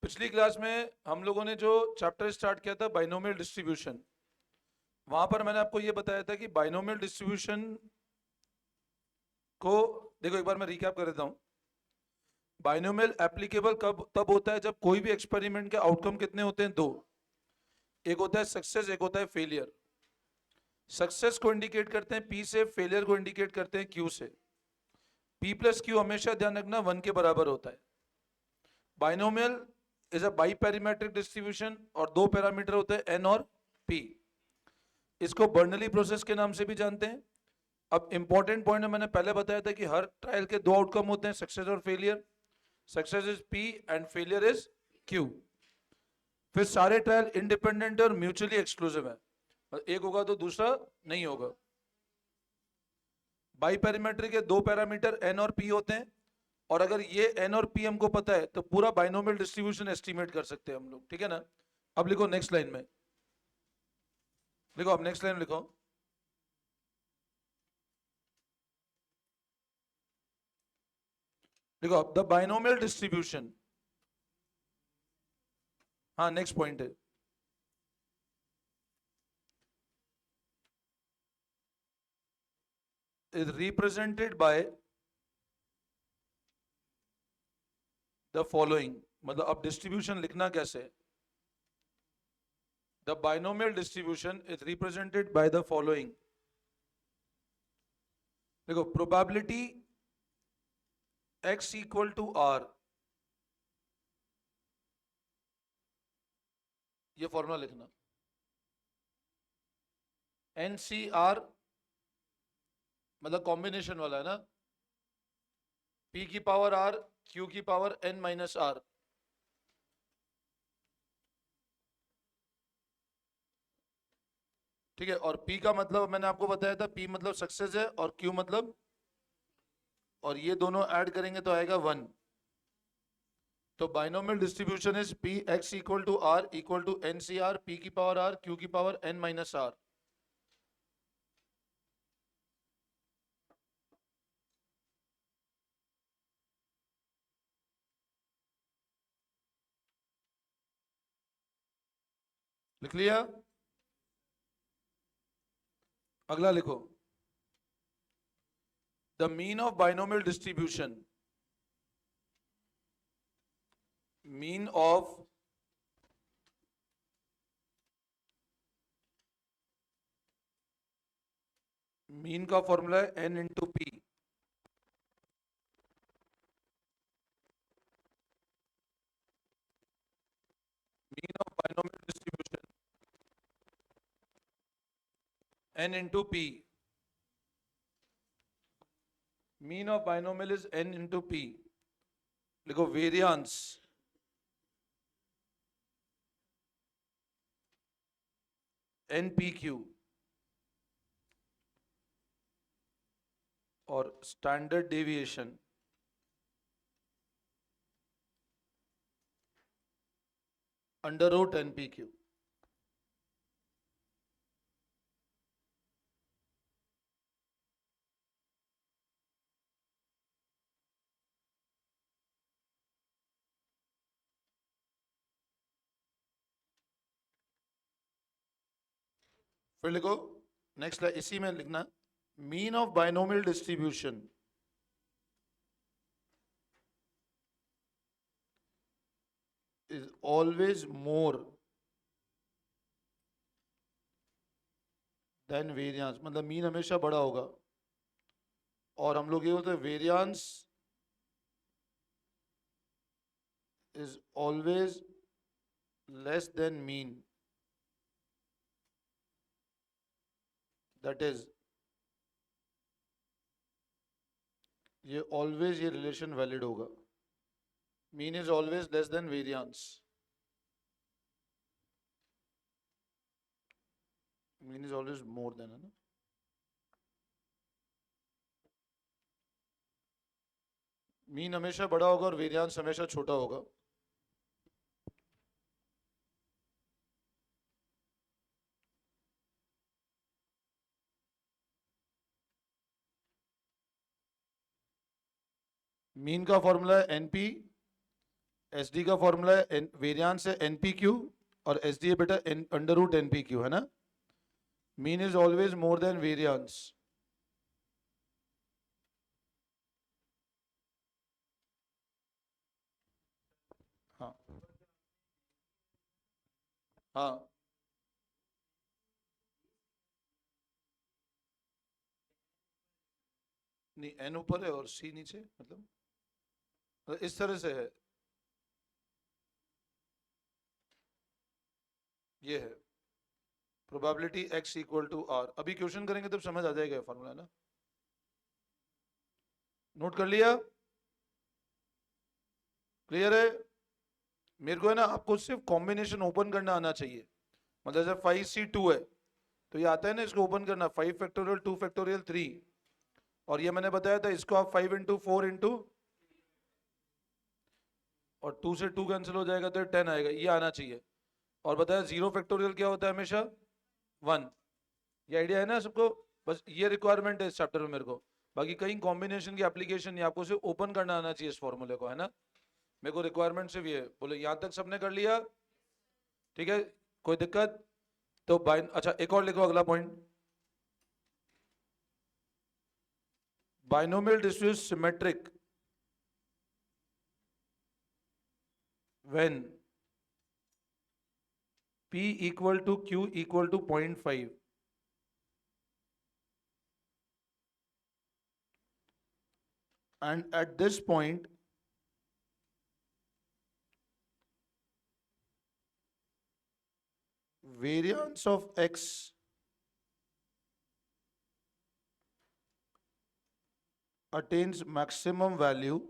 पिछली क्लास में हम लोगों ने जो चैप्टर स्टार्ट किया था बाइनोमियल डिस्ट्रीब्यूशन, वहां पर मैंने आपको यह बताया था कि बाइनोमियल डिस्ट्रीब्यूशन को देखो, एक बार मैं रिकैप कर देता हूं। बाइनोमियल एप्लीकेबल कब तब होता है जब कोई भी एक्सपेरिमेंट के आउटकम कितने होते हैं? दो। एक होता है सक्सेस, एक होता है फेलियर। सक्सेस को इंडिकेट करते हैं पी से, फेलियर को इंडिकेट करते हैं क्यू से। पी प्लस क्यू हमेशा ध्यान रखना 1 के बराबर होता है। बाइनोमियल इज अ बाईपैरामीट्रिक डिस्ट्रीब्यूशन और दो पैरामीटर होते हैं एन और पी। इसको बर्नली प्रोसेस के नाम से भी जानते हैं। अब इंपॉर्टेंट पॉइंट मैंने पहले बताया था कि हर ट्रायल के दो आउटकम होते हैं, सक्सेस और failure. Success is P and failure is Q. फिर सारे ट्रायल इंडिपेंडेंट और म्यूचुअली एक्सक्लूसिव है, एक होगा तो दूसरा नहीं होगा। बाईपैरामीट्रिक के दो पैरामीटर एन और पी होते हैं, और अगर ये एन और पी हमको पता है तो पूरा बाइनोमियल डिस्ट्रीब्यूशन एस्टिमेट कर सकते हैं हम लोग, ठीक है ना। अब लिखो नेक्स्ट लाइन में, लिखो, अब नेक्स्ट लाइन लिखो। देखो अब द बाइनोमियल डिस्ट्रीब्यूशन, हाँ नेक्स्ट पॉइंट है, is represented by the following। मतलब अब डिस्ट्रीब्यूशन लिखना कैसे है? The binomial distribution is represented by the following। देखो, probability x equal to R, ये फॉर्मूला लिखना। NCR मतलब कॉम्बिनेशन वाला है ना, p की पावर r, q की पावर n माइनस r। ठीक है, और p का मतलब मैंने आपको बताया था, p मतलब सक्सेस है और q मतलब, और ये दोनों ऐड करेंगे तो आएगा 1। तो binomial distribution is P X equal to R equal to N C R, P की पावर आर, क्यू की पावर एन माइनस आर। लिख लिया? अगला लिखो, the mean of binomial distribution, mean of mean का फॉर्मूला है N into P. Mean of binomial distribution N into P. Mean of binomial is N into P. लिखो variance N P Q और standard deviation under root N P Q. फिर लिखो next, इसी में लिखना, mean of binomial distribution is always more than variance. मतलब mean हमेशा बड़ा होगा, और हम लोग ये बोलते हैं variance is always less than mean। that is, ये ऑलवेज ये रिलेशन वैलिड होगा। Mean is always less than variance. Mean is always more than, है ना। मीन हमेशा बड़ा होगा और वेरियांस हमेशा छोटा होगा। मीन का फॉर्मूला है एनपी एस डी का फॉर्मूला है वेरियांस है एनपी क्यू, और एस डी है बेटा अंडर रूट एनपी क्यू, है ना। Mean is always more than variance. हाँ हाँ, नहीं एन ऊपर है और सी नीचे, मतलब इस तरह से है, ये है probability x equal to R. अभी क्वेश्चन करेंगे तब समझ आ जाएगा फॉर्मूला ना। नोट कर लिया, क्लियर है। मेरे को है ना, आपको सिर्फ कॉम्बिनेशन ओपन करना आना चाहिए। मतलब जब 5c2 है तो ये आता है ना, इसको ओपन करना, 5 फैक्टोरियल 2 फैक्टोरियल 3, और ये मैंने बताया था इसको आप 5 इंटू 4 इंटू, और 2 से 2 कैंसिल हो जाएगा तो ये 10 आएगा, ये आना चाहिए। और बताया 0 फैक्टोरियल क्या होता है हमेशा, 1। ये आइडिया है ना सबको। बस ये रिक्वायरमेंट है इस चैप्टर में मेरे को। बाकी कहीं कॉम्बिनेशन की एप्लीकेशन नहीं, आपको सिर्फ ओपन करना आना चाहिए इस फॉर्मूले को, है ना। मेरे को रिक्वायरमेंट सिर्फ ये है। बोले यहाँ तक सबने कर लिया, ठीक है, कोई दिक्कत? तो बाइन, अच्छा एक और लिखो अगला point. Binomial distribution symmetric when P equal to Q equal to 0.5, and at this point variance of x attains maximum value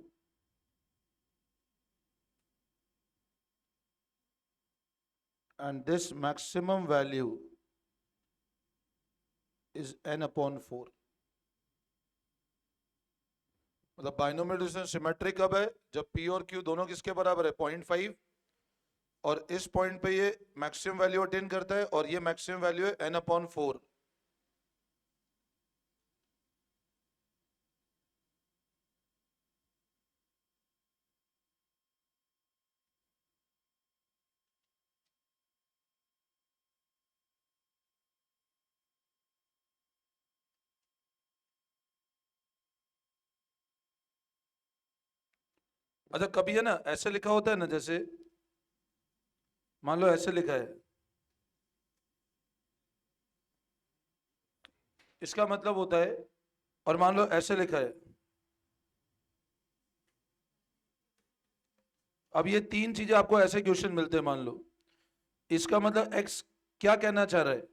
and this maximum value is n upon 4। मतलब बाइनोमियल डिस्ट्रीब्यूशन सिमेट्रिक कब है, जब P और Q दोनों किसके बराबर है, 0.5, और इस पॉइंट पे ये मैक्सिमम वैल्यू अटेन करता है और ये मैक्सिमम वैल्यू है n अपॉन 4। अच्छा कभी है ना ऐसे लिखा होता है ना, जैसे मान लो ऐसे लिखा है, इसका मतलब होता है, और मान लो ऐसे लिखा है। अब ये तीन चीजें आपको ऐसे क्वेश्चन मिलते हैं, मान लो इसका मतलब x क्या कहना चाह रहा है,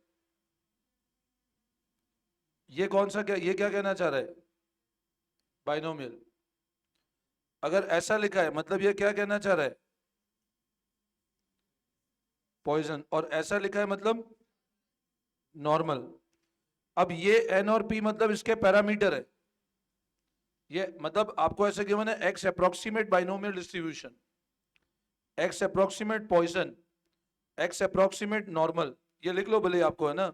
ये कौन सा, क्या ये क्या कहना चाह रहा है, बाइनोमियल। अगर ऐसा लिखा है मतलब ये क्या कहना चाह रहा है, पॉइजन। और ऐसा लिखा है मतलब नॉर्मल। अब ये n और p मतलब इसके पैरामीटर है। ये मतलब आपको ऐसे गिवन है, x approximate binomial distribution, x approximate Poisson, x approximate normal, ये लिख लो भले आपको, है ना।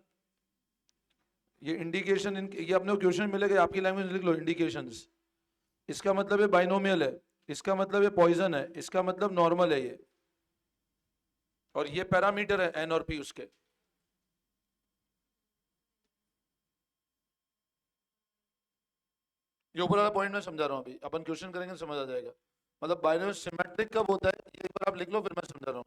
ये इंडिकेशन, ये अपने क्वेश्चन मिलेगा, आपकी लैंग्वेज लिख लो इंडिकेशंस। इसका मतलब ये बाइनोमियल है, इसका मतलब ये पॉइजन है, इसका मतलब नॉर्मल है ये, और ये पैरामीटर है n और p उसके। ये ऊपर वाला पॉइंट मैं समझा रहा हूँ, अभी अपन क्वेश्चन करेंगे तो समझ आ जाएगा। मतलब बाइनोमियल सिमेट्रिक कब होता है, ये एक बार आप लिख लो, फिर मैं समझा रहा हूँ।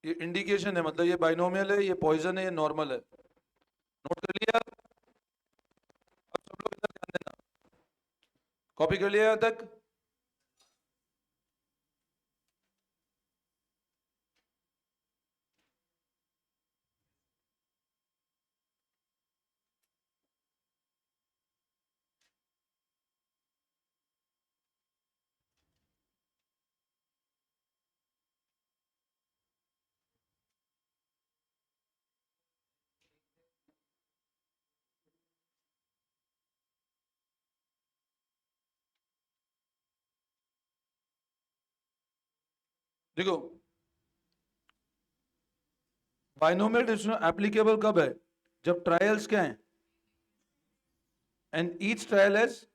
ये इंडिकेशन है, मतलब ये बाइनोमियल है, ये पॉइजन है, ये नॉर्मल है। नोट कर लिया? अब सब लोग इधर ध्यान देना, कॉपी कर लिया यहाँ तक? देखो बाइनोमियल डिस्ट्रीब्यूशन एप्लीकेबल कब है? जब ट्रायल्स क्या हैं, and each trial has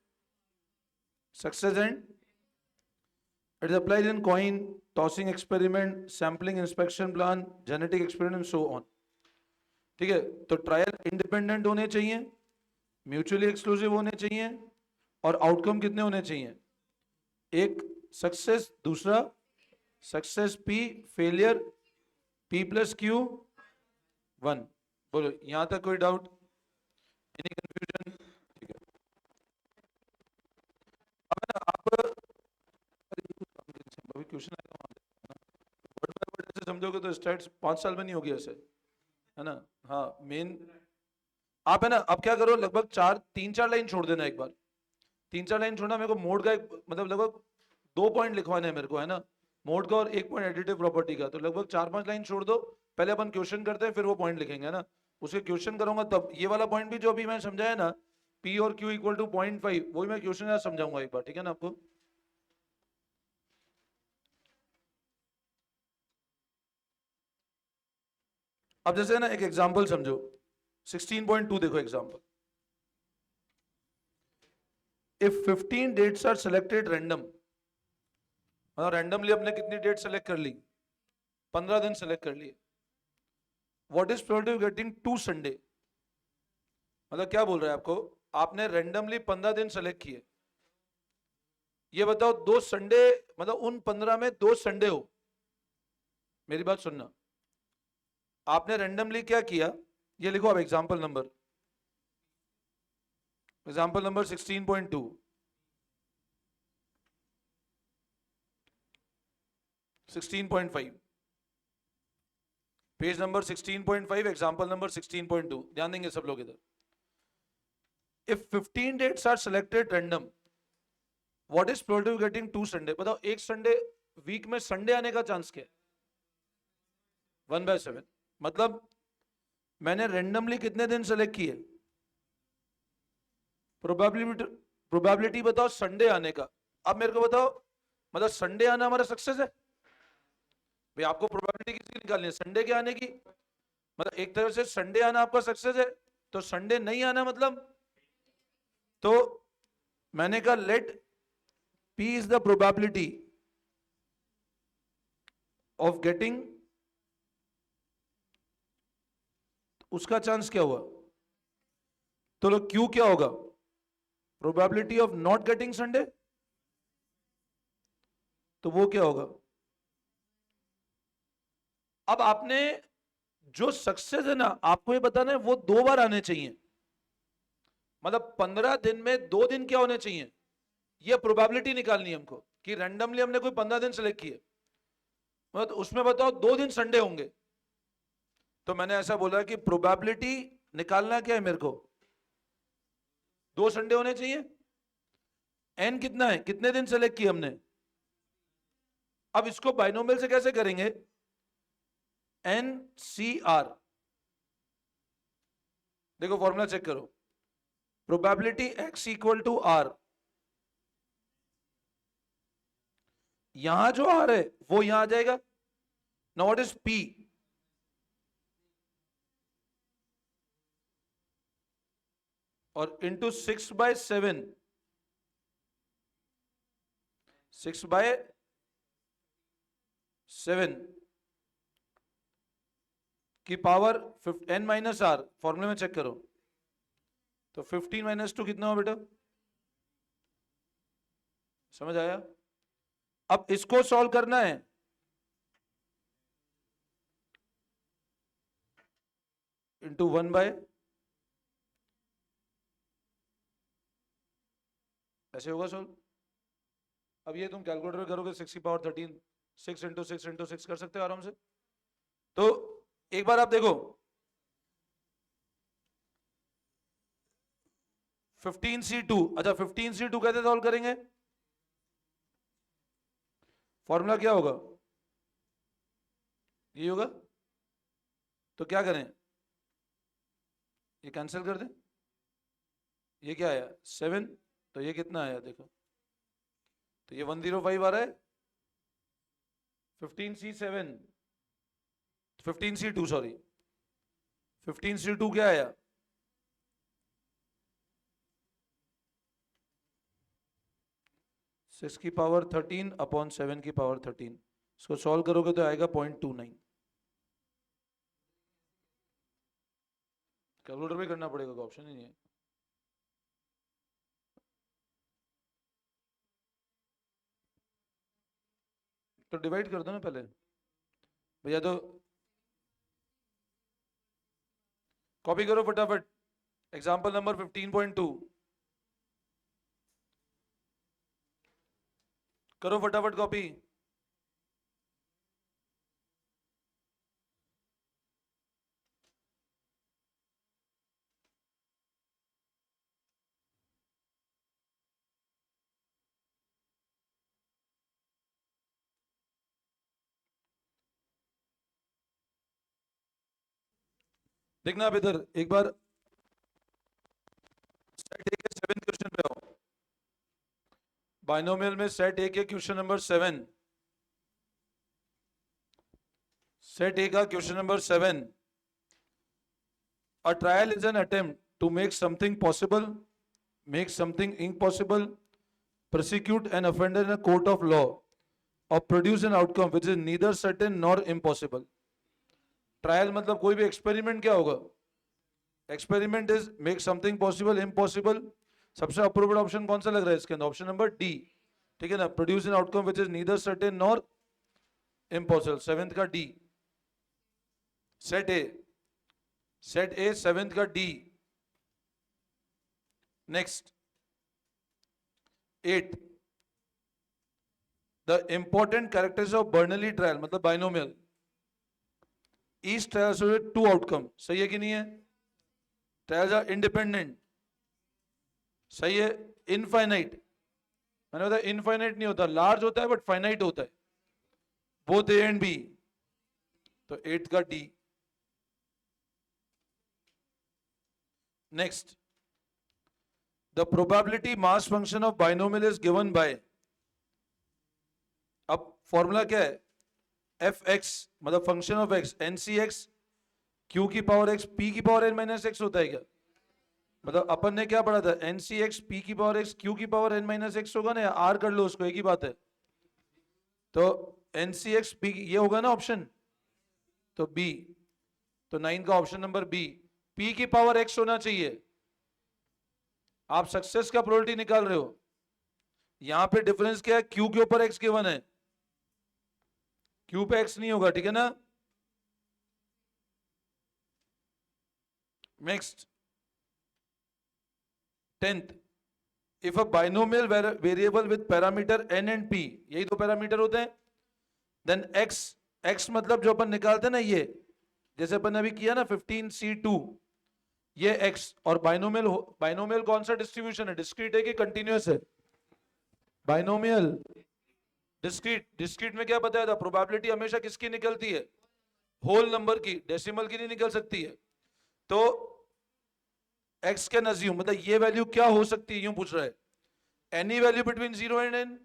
success and it is applied in coin tossing experiment, sampling inspection plan, genetic experiment, so on. ठीक है, तो ट्रायल इंडिपेंडेंट होने चाहिए, म्यूचुअली एक्सक्लूसिव होने चाहिए, और आउटकम कितने होने चाहिए? एक सक्सेस, दूसरा success P, failure P plus Q 1। बोलो यहां तक कोई डाउट, एनी कंफ्यूजन? ठीक है, अब है ना आप अभी क्वेश्चन आएगा वहां पे, है ना? वर्ड बाय वर्ड ऐसे समझोगे तो स्टैट्स 5 साल में नहीं होगी ऐसे, है ना? हाँ मेन आप है ना, अब क्या करो, लगभग 3-4 लाइन छोड़ देना एक बार। 3-4 लाइन छोड़ना, मेरे को मोड का एक मतलब लगभग 2 पॉइंट लिखवाने हैं मेरे को, है ना? मोड का और 1 पॉइंट एडिटिव प्रॉपर्टी का, तो लगभग 4-5 लाइन छोड़ दो। पहले अपन क्वेश्चन करते हैं, फिर वो पॉइंट लिखेंगे, है ना? उसके क्वेश्चन करूंगा तब ये वाला पॉइंट भी जो अभी मैं समझाया ना, P और Q इक्वल टू 0.5, वही मैं क्वेश्चन समझाऊंगा एक बार, ठीक है ना आपको? अब जैसे ना एक एग्जांपल समझो, 16.2 देखो example. If 15 dates are selected random, मतलब रैंडमली अपने कितनी डेट सेलेक्ट कर ली? 15 दिन सेलेक्ट कर लिए। What is probability of getting 2 Sunday? मतलब क्या बोल रहा है आपको, आपने रैंडमली 15 दिन सेलेक्ट किए, ये बताओ 2 संडे, मतलब उन 15 में 2 संडे हो। मेरी बात सुनना, आपने रैंडमली क्या किया, ये लिखो आप example number 16.2, 16.5, page number 16.5, example number 16.2, ध्यान देंगे सब लोग इधर। If 15 dates are selected random, what is probability of getting 2 Sunday? बताओ एक संडे, वीक में संडे आने का चांस क्या है? 1/7। मतलब मैंने रैंडमली कितने दिन सेलेक्ट किए? प्रोबेबिलिटी, प्रोबेबिलिटी बताओ संडे आने का। अब मेरे को बताओ, मतलब संडे आना हमारा सक्सेस है भाई? आपको प्रोबेबिलिटी किसकी निकालनी है? संडे के आने की। मतलब एक तरह से संडे आना आपका सक्सेस है, तो संडे नहीं आना मतलब, तो मैंने कहा let P is the probability of getting, उसका चांस क्या हुआ? तो लो Q क्या होगा? Probability of not getting Sunday, तो वो क्या होगा? अब आपने जो सक्सेस है ना, आपको ये बताना है वो 2 बार आने चाहिए। मतलब 15 दिन में 2 दिन क्या होने चाहिए, ये प्रोबेबिलिटी निकालनी है हमको, कि रैंडमली हमने कोई 15 दिन सेलेक्ट किए, मतलब तो उसमें बताओ 2 दिन संडे होंगे। तो मैंने ऐसा बोला कि प्रोबेबिलिटी निकालना क्या है मेरे को, 2 संडे होने चाहिए। एन कितना है, कितने दिन सेलेक्ट किए हमने? अब इसको बाइनोमियल से कैसे करेंगे? एन सी आर, देखो फॉर्मूला चेक करो, probability X equal to R, यहां जो आर है वो यहां आ जाएगा। Now what is P? और इंटू 6/7, 6/7 की पावर n माइनस आर, फॉर्मूले में चेक करो। तो 15 - 2 कितना हो बेटा? समझ आया? अब इसको सॉल्व करना है, इंटू 1 ऐसे होगा सॉल्व। अब ये तुम कैलकुलेटर करोगे, 6 की पावर 13, 6 × 6 × 6 कर सकते हो आराम से। तो एक बार आप देखो, 15C2, अच्छा 15C2 कैसे सॉल्व करेंगे? फॉर्मूला क्या होगा? ये होगा, तो क्या करें, ये कैंसिल कर दें, ये क्या आया 7, तो ये कितना आया देखो, तो ये 105 आ रहा है, 15C7, 15C2 सॉरी, 15C2 क्या आया? 6 की पावर 13 अपॉन 7 की पावर 13, इसको सॉल्व करोगे तो आएगा 0.29। कैलकुलेटर में करना पड़ेगा, ऑप्शन ही नहीं है। तो डिवाइड कर दो ना पहले भैया, तो कॉपी करो फटाफट। एग्जाम्पल नंबर 15.2 करो फटाफट कॉपी। देखना आप इधर एक बार, सेट ए के 7 क्वेश्चन पे आओ। बाइनोमियल में सेट ए के क्वेश्चन नंबर 7, सेट ए का question number 7, a trial is an attempt to make something possible, make something impossible, prosecute an offender in a court of law, or produce an outcome which is neither certain nor impossible। Trial मतलब कोई भी experiment क्या होगा? Experiment is make something possible, impossible. सबसे approved option कौन सा लग रहा है इसके अंदर? ऑप्शन नंबर डी, ठीक है ना। Produce an outcome which is neither certain nor impossible, seventh का D. Set A, set A seventh का D. Next 8, the important characters of Bernoulli trial मतलब binomial, each trial two outcome, सही है कि नहीं है? ट्रायल्स आर इंडिपेंडेंट, सही है। इनफाइनाइट, मैंने बताया इनफाइनाइट नहीं होता, लार्ज होता है बट फाइनाइट होता है, बोथ ए एंड बी। तो 8 का D. Next, the probability mass function of binomial is given by, अब फॉर्मूला क्या है? एफ एक्स मतलब function of X, N C X Q की पावर एक्स पी की पावर एन माइनस एक्स होता है क्या? मतलब अपन ने क्या पढ़ा था? एन सी एक्स पी की पावर एक्स क्यू की पावर एन माइनस एक्स होगा ना, आर कर लो उसको, एक ही बात है। तो एन सी एक्स पी ये होगा ना ऑप्शन, तो बी, तो 9 का ऑप्शन नंबर बी, पी की पावर एक्स होना चाहिए। आप सक्सेस का प्रोबेबिलिटी निकाल रहे हो, यहां पे डिफरेंस क्या है? क्यू के ऊपर एक्स गिवन है, क्यू पे एक्स नहीं होगा, ठीक है ना। Next 10th, if a binomial variable with parameter n and p, यही तो पैरामीटर होते हैं, देन x, x मतलब जो अपन निकालते हैं ना, ये जैसे अपन ने अभी किया ना 15C2, ये x, और बाइनोमियल, बाइनोमियल कौन सा डिस्ट्रीब्यूशन है? डिस्क्रीट है कि कंटिन्यूअस है? बाइनोमियल डिस्क्रीट, डिस्क्रीट में क्या बताया था? प्रोबेबिलिटी हमेशा किसकी निकलती है? होल नंबर की, डेसिमल की नहीं निकल सकती है। तो x कैन अज्यूम मतलब ये वैल्यू क्या हो सकती है, यूं पूछ रहा है। Any value between 0 and n,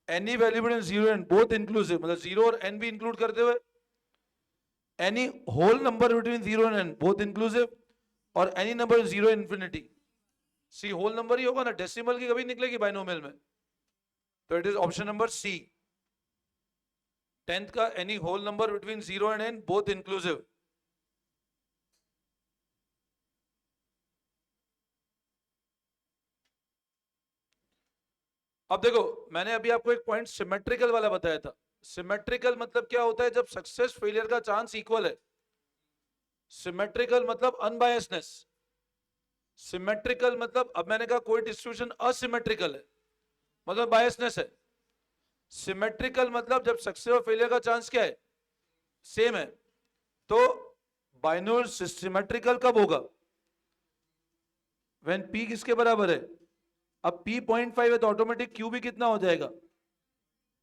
any value between 0 and both inclusive मतलब 0 और n भी इंक्लूड करते हुए, any whole number between 0 and n both inclusive, और एनी नंबर 0 इंफिनिटी। सी होल नंबर ही होगा ना, डेसिमल की कभी निकलेगी बाइनोमियल में, तो it is option number C, 10th का any whole number between 0 and n both inclusive. अब देखो, मैंने अभी आपको एक पॉइंट सिमेट्रिकल वाला बताया था। सिमेट्रिकल मतलब क्या होता है? जब सक्सेस फेलियर का चांस इक्वल है। सिमेट्रिकल मतलब अनबायसनेस। सिमेट्रिकल मतलब, अब मैंने कहा कोई डिस्ट्रीब्यूशन असिमेट्रिकल है मतलब बायसनेस है। सिमेट्रिकल मतलब जब सक्सेस और फेलियर का चांस क्या है? सेम है। तो बाइनोमियल सिमेट्रिकल कब होगा? व्हेन p किसके बराबर है? अब p 0.5 है तो ऑटोमेटिक q भी कितना हो जाएगा?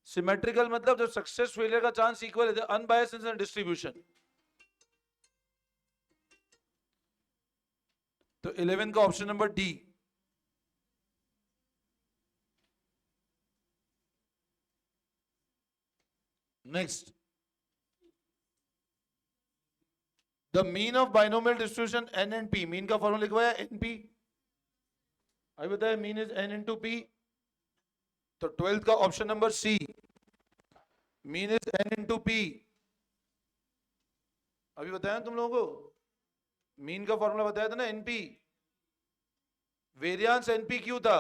सिमेट्रिकल मतलब जब सक्सेस फेलियर का चांस इक्वल है, अनबायस्ड डिस्ट्रीब्यूशन। तो 11 का option number D. Next, the mean of binomial distribution N and P, mean का फॉर्मूला लिखवाया एन पी, अभी बताया mean is N into P, तो 12th का option number C, mean is N into P. अभी बताया तुम लोगों को, मीन का फॉर्मूला बताया था ना एनपी, वेरियांस एनपी क्यू था,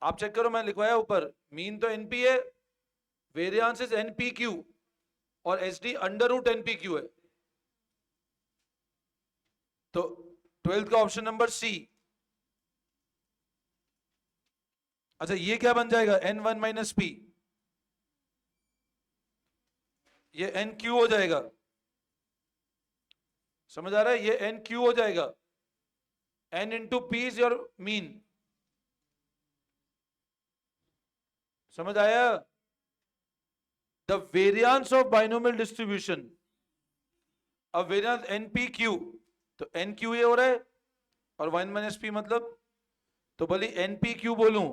आप चेक करो, मैं लिखवाया ऊपर, मीन तो एनपी है, वेरियांस इज एनपी क्यू, और H D under root NP Q है, तो 12th का ऑप्शन नंबर सी। अच्छा ये क्या बन जाएगा, एन वन माइनस पी, ये एन क्यू हो जाएगा, समझ आ रहा है, ये एन क्यू हो जाएगा, N into P is your mean, समझ आया। The variance of binomial distribution, अब वेरियांस एनपी क्यू, तो एन क्यू ये हो रहा है, और वन माइनस पी मतलब, तो भले एनपी क्यू बोलूं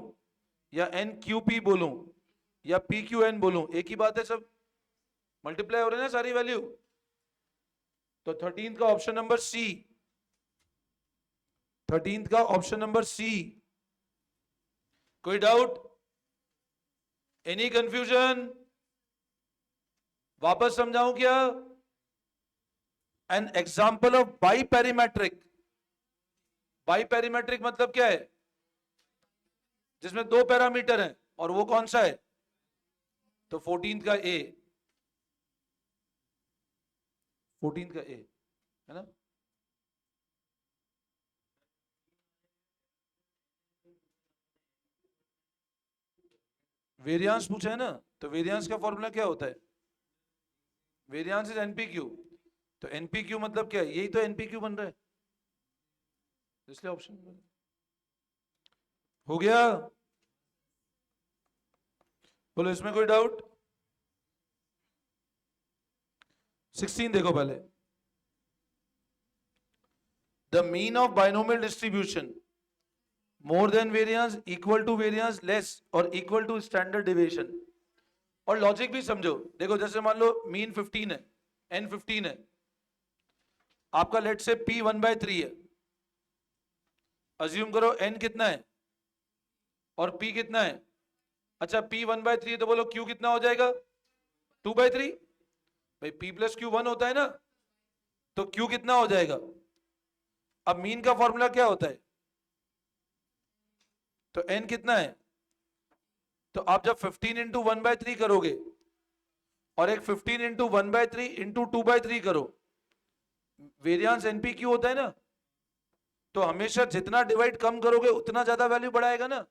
या एन क्यू पी बोलूं या पी क्यू एन बोलूं, एक ही बात है, सब मल्टीप्लाई हो रहे हैं ना सारी वैल्यू, तो 13th का ऑप्शन नंबर सी, 13th का ऑप्शन नंबर सी। कोई डाउट, एनी कंफ्यूजन, वापस समझाऊं क्या, an example of biparametric, biparametric मतलब क्या है, जिसमें दो पैरामीटर हैं, और वो कौन सा है, तो 14th का ए, 14th का ए है ना, वेरियांस पूछा है ना, तो वेरियांस का फॉर्मूला क्या होता है, वेरियांस इज एनपीक्यू, तो एनपीक्यू मतलब क्या है, यही तो एनपीक्यू बन रहा है, इसलिए ऑप्शन हो गया। बोलो इसमें कोई डाउट। 16 देखो पहले, the mean of binomial distribution more than variance, equal to variance, less और इक्वल टू स्टैंडर्ड डिविएशन। और लॉजिक भी समझो, देखो जैसे मान लो मीन 15 है, एन 15 है, आपका लेट से पी 1/3 है, अज्यूम करो एन कितना है और पी कितना है, अच्छा पी 1/3 है, तो बोलो क्यू कितना हो जाएगा, 2/3, भाई पी प्लस क्यू 1 होता है ना, तो क्यू कितना हो जाएगा। अब मीन का फॉर्मूला क्या होता है, तो एन कितना है, तो आप जब 15 इंटू 1/3 करोगे और एक 15 इंटू 1/3 इंटू 2/3 करो, वेरियांस एनपी क्यू होता है ना, तो हमेशा जितना डिवाइड कम करोगे उतना ज्यादा वैल्यू बढ़ाएगा ना,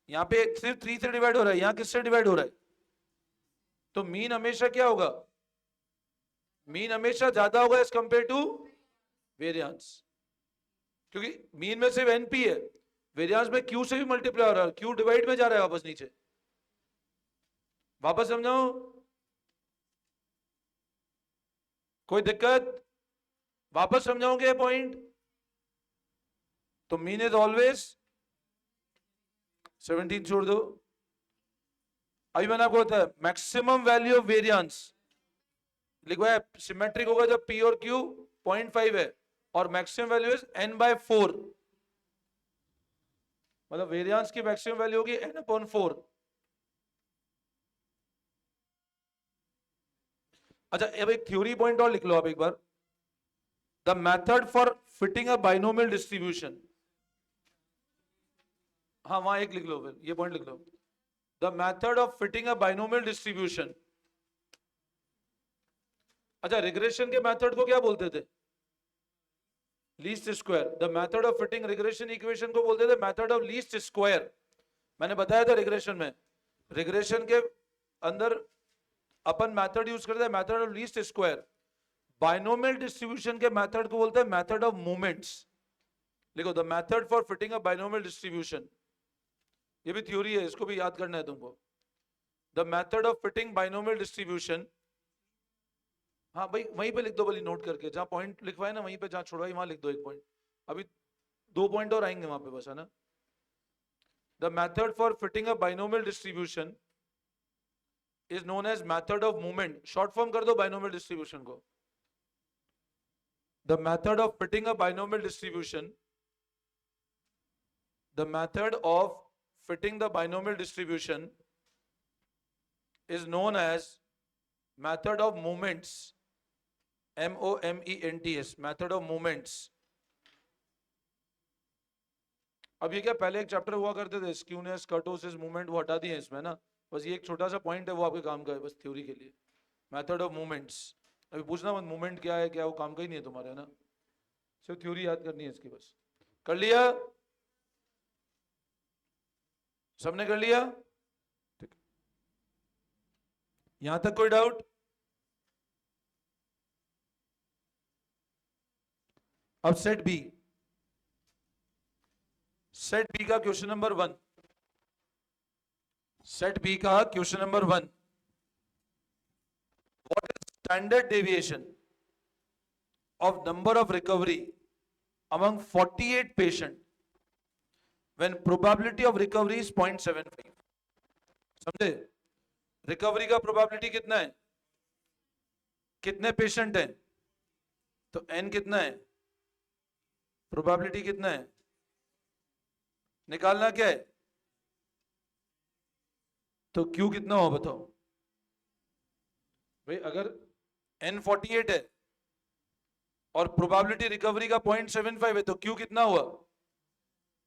यहाँ पे सिर्फ 3 से डिवाइड हो रहा है, यहाँ किससे डिवाइड हो रहा है, तो मीन हमेशा क्या होगा, मीन हमेशा ज्यादा होगा एज कंपेयर टू वेरियांस, क्योंकि मीन में सिर्फ एनपी है, वेरियांस में क्यू से भी मल्टीप्लाई हो रहा है, क्यू डिवाइड में जा रहा है वापस नीचे। वापस समझाओ, कोई दिक्कत, वापस समझाओगे पॉइंट, तो मीन इज ऑलवेज 17 छोड़ दो, अभी मैंने आपको बताया मैक्सिमम वैल्यू ऑफ वेरियांस लिखवाया, सिमेट्रिक होगा जब पी और क्यू 0.5 है, और मैक्सिमम वैल्यू इज n/4, मतलब वेरियांस की मैक्सिमम वैल्यू होगी n/4। अच्छा अब एक थ्योरी पॉइंट और लिख लो आप एक बार, the method for fitting a binomial distribution, हाँ वहां एक लिख लो, फिर ये पॉइंट लिख लो, the method of fitting a binomial distribution. अच्छा रिग्रेशन के मेथड को क्या बोलते थे, least square, the method of fitting regression equation को बोलते थे मेथड ऑफ लीस्ट स्क्वायर। मैंने बताया था रिग्रेशन में, रिग्रेशन के अंदर अपन मेथड यूज करते हैं method of least square, binomial distribution के मेथड को बोलते हैं मेथड ऑफ मोमेंट्स। लिखो the method for fitting a binomial distribution, ये भी थ्योरी है, इसको भी याद करना है तुमको, the method of fitting binomial distribution, हाँ भाई वहीं पे लिख दो, भले नोट करके, जहां पॉइंट लिखवाए ना वहीं पे, जहां छोड़वाई वहां लिख दो एक पॉइंट, अभी 2 पॉइंट और आएंगे वहां पे बस, है ना। The method for fitting a binomial distribution is known as method of movement. Short form कर दो बाइनोमियल डिस्ट्रीब्यूशन को. The method of fitting a binomial distribution, the method of fitting the binomial distribution is known as method of moments. moments, method of moments. अब ये क्या पहले एक chapter हुआ करते थे, स्क्यूनेस, कर्टोसिस, मूवमेंट, वो हटा दिए इसमें ना. बस ये एक छोटा सा पॉइंट है, वो आपके काम का है बस थ्योरी के लिए. Method of movements. अभी पूछना मत मूवमेंट क्या है, क्या वो काम का ही नहीं है तुम्हारे, है ना. सिर्फ थ्योरी याद करनी है इसकी बस. कर लिया सबने? कर लिया? ठीक. यहां तक कोई डाउट? अब सेट बी. सेट बी का क्वेश्चन नंबर 1. सेट बी का question number 1. What is standard deviation of number of recovery among 48 patient when probability of recovery is 0.75? समझे? रिकवरी का प्रोबेबिलिटी कितना है? कितने पेशेंट हैं तो n कितना है, प्रोबेबिलिटी कितना है, निकालना क्या है. तो q कितना हो बताओ भाई. अगर n 48 है और प्रोबेबिलिटी रिकवरी का 0.75 है तो q कितना हुआ.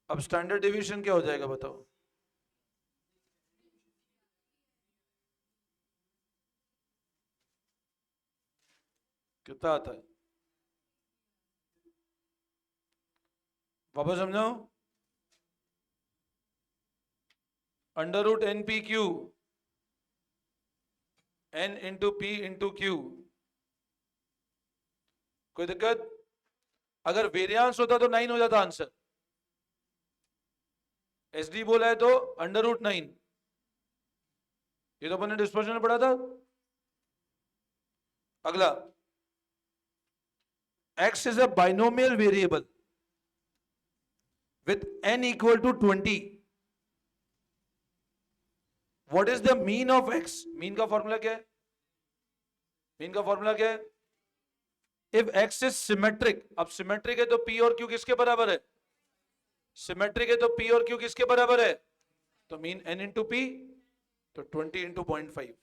अब स्टैंडर्ड डेविएशन क्या हो जाएगा बताओ. कितना आता है वापस समझाओ. Under root N P Q, N into P into Q. कोई दिक्कत? अगर वेरियांस होता तो 9 हो जाता आंसर. एस डी बोला है तो अंडर रूट 9. ये तो अपन ने डिस्पर्शन में पढ़ा था. अगला, x is a binomial variable with n equal to 20. What is the mean of x? Mean का फॉर्मूला क्या है? मीन का फॉर्मूला क्या है? If x is symmetric, अब सिमेट्रिक है तो p और q किसके बराबर है? सिमेट्रिक है तो p और q किसके बराबर है? तो मीन n इंटू p, तो 20 इंटू 0.5.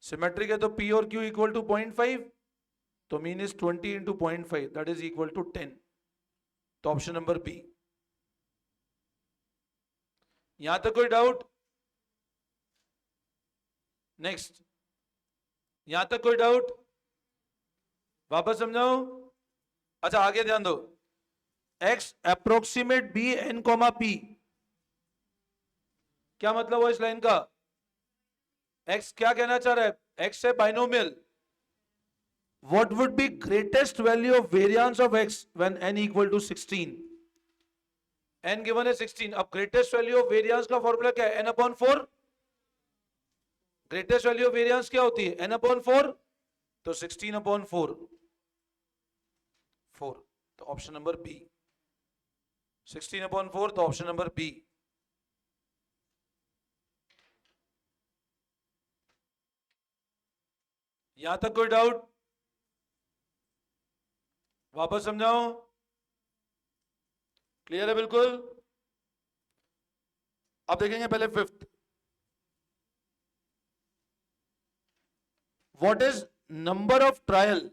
सिमेट्रिक है तो p और q इक्वल टू 0.5, तो mean is 20 into 0.5, that is equal to 10. तो ऑप्शन नंबर बी. यहां तक कोई डाउट? नेक्स्ट. यहां तक कोई डाउट? वापस समझाओ. अच्छा आगे ध्यान दो. x approximate b n comma p. क्या मतलब हुआ इस लाइन का? x क्या कहना चाह रहा है? x है binomial. What would be greatest value of variance of x when n equal to 16? n given है 16. अब greatest value of variance का फॉर्मूला क्या है? n upon 4. greatest value of variance क्या होती है? n upon 4. तो 16 upon 4. 4. तो ऑप्शन नंबर बी. 16 upon 4, तो ऑप्शन नंबर बी. यहां तक कोई डाउट? वापस समझाओ. क्लियर है बिल्कुल? अब देखेंगे पहले fifth. What is number of trial.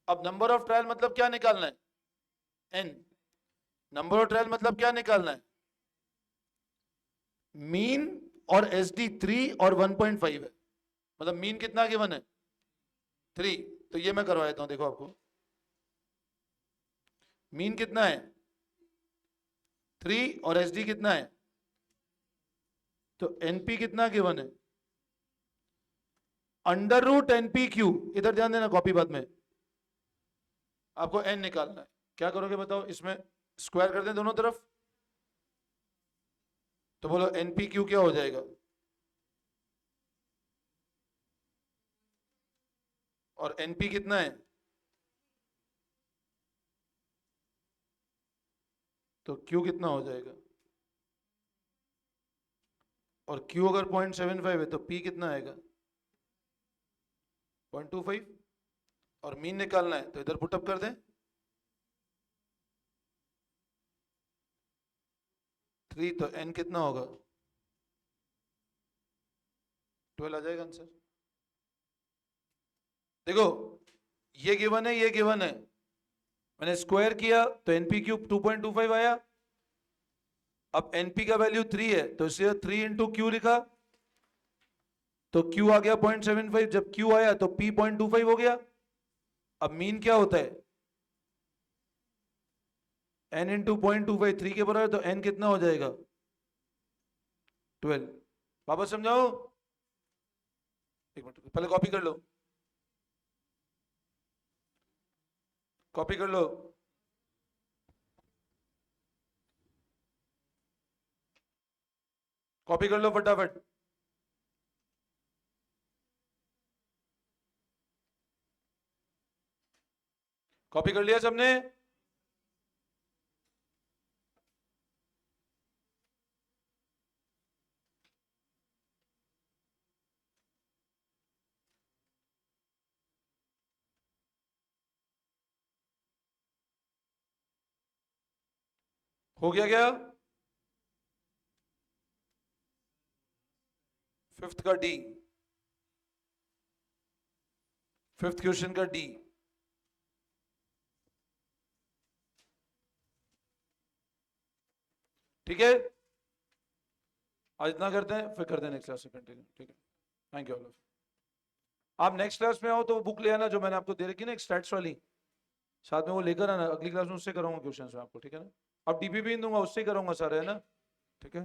अब नंबर ऑफ ट्रायल मतलब क्या निकालना है? n. नंबर ऑफ ट्रायल मतलब क्या निकालना है? मीन और एस डी 3 और 1.5 है. मतलब मीन कितना गिवन है? 3. तो ये मैं करवा देता हूं, देखो आपको. मीन कितना है? 3 और एस डी कितना है? तो एनपी कितना गिवन है? Under root NP Q. इधर ध्यान देना, कॉपी बाद में. आपको एन निकालना है. क्या करोगे बताओ? इसमें स्क्वायर कर दें दोनों तरफ, तो बोलो एनपी क्यू क्या हो जाएगा? और एनपी कितना है? तो क्यू कितना हो जाएगा? और Q अगर 0.75 है तो P कितना आएगा? 0.25। और मीन निकालना है तो इधर पुटअप कर दें, 3, तो n कितना होगा? 12 आ जाएगा आंसर। देखो ये गिवन है, ये गिवन है, मैंने स्क्वायर किया तो np क्यूब 2.25 आया। अब np का वैल्यू 3 है तो इसे 3 इंटू क्यू लिखा तो q आ गया 0.75। जब q आया तो p 0.25 हो गया। अब मीन क्या होता है? n इंटू 0.25 3 के बराबर, तो n कितना हो जाएगा? 12। वापस समझाओ, एक मिनट पहले कॉपी कर लो, कॉपी कर लो। कॉपी कर लो फटाफट। कॉपी कर लिया सबने? हो गया क्या? फिफ्थ का डी, फिफ्थ क्वेश्चन का डी। ठीक है, आज इतना करते हैं, फिर करते हैं नेक्स्ट क्लास से कंटिन्यू। ठीक है, थैंक यू ऑल ऑफ। आप नेक्स्ट क्लास में आओ तो बुक ले आना जो मैंने आपको दे रखी ना, एक स्टैट्स वाली, साथ में वो लेकर आना। अगली क्लास में उससे कराऊंगा क्वेश्चन में आपको, ठीक है ना? अब डीपी भी दूंगा, उससे ही करूंगा सारे, है ना? ठीक है।